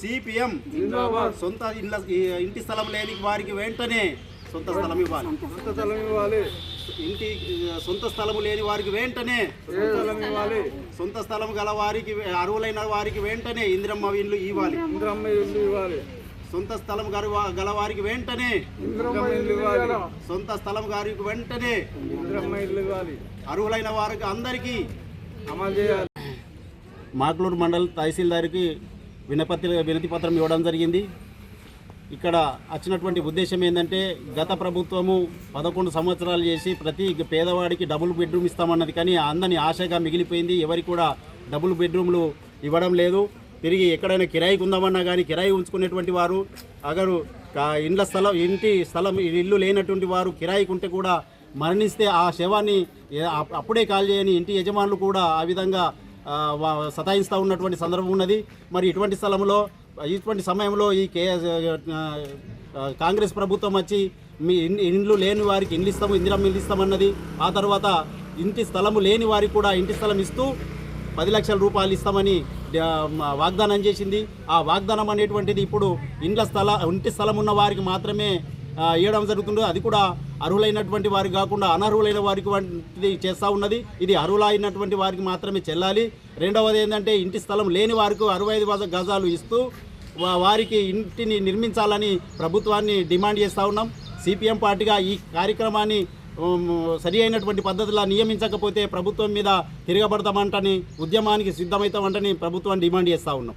CPM సొంత ఇంటి స్థలం లేని వారికి వెంటనే సొంత స్థలం ఇవ్వాలి. ఇంటి సొంత స్థలము లేని వారికి వెంటనే సొంత స్థలం గల వారికి అర్హులైన వారికి వెంటనే ఇందిరమ్మ ఇల్లు ఇవ్వాలి. సొంత స్థలం గల వారికి వెంటనే సొంత స్థలం గారికి వెంటనే అర్హులైన వారికి అందరికీ అమలు చేయాలి. మాక్లూరు మండల తహసీల్దార్కి వినతి పత్రం ఇవ్వడం జరిగింది. ఇక్కడ వచ్చినటువంటి ఉద్దేశం ఏంటంటే గత ప్రభుత్వము 11 సంవత్సరాలు చేసి ప్రతి పేదవాడికి డబుల్ బెడ్రూమ్ ఇస్తామన్నది, కానీ అందరినీ ఆశగా మిగిలిపోయింది. ఎవరికి కూడా డబుల్ బెడ్రూమ్లు ఇవ్వడం లేదు. తిరిగి ఎక్కడైనా కిరాయికి ఉందామన్నా కానీ కిరాయి ఉంచుకునేటువంటి వారు అగరు ఇంటి స్థలం ఇల్లు లేనటువంటి వారు కిరాయికి ఉంటే కూడా మరణిస్తే ఆ శవాన్ని అప్పుడే కాల్ చేయని ఇంటి యజమానులు కూడా ఆ విధంగా సతాయిస్తూ ఉన్నటువంటి సందర్భం ఉన్నది. మరి ఇటువంటి సమయంలో ఈ కాంగ్రెస్ ప్రభుత్వం వచ్చి మీ ఇండ్లు లేని వారికి ఇండ్లు ఇస్తాము, ఇందిరమ్మ ఇల్లు ఇస్తామన్నది. ఆ తర్వాత ఇంటి స్థలము లేని వారికి కూడా ఇంటి స్థలం ఇస్తూ 10 లక్షల రూపాయలు ఇస్తామని వాగ్దానం చేసింది. ఆ వాగ్దానం అనేటువంటిది ఇప్పుడు ఇంటి స్థలం ఉన్న వారికి మాత్రమే ఇవ్వడం జరుగుతుంది. అది కూడా అర్హులైనటువంటి వారికి కాకుండా అనర్హులైన వారికి వంటిది చేస్తూ ఉన్నది. ఇది అర్హులైనటువంటి వారికి మాత్రమే చెల్లాలి. రెండవది ఏంటంటే ఇంటి స్థలం లేని వారికి 65 గజాలు ఇస్తూ వారికి ఇంటిని నిర్మించాలని ప్రభుత్వాన్ని డిమాండ్ చేస్తూ ఉన్నాం. సిపిఎం పార్టీగా ఈ కార్యక్రమాన్ని సరి అయినటువంటి పద్ధతిలో నియమించకపోతే ప్రభుత్వం మీద తిరగబడతామంటని, ఉద్యమానికి సిద్ధమవుతామంటని ప్రభుత్వాన్ని డిమాండ్ చేస్తూ ఉన్నాం.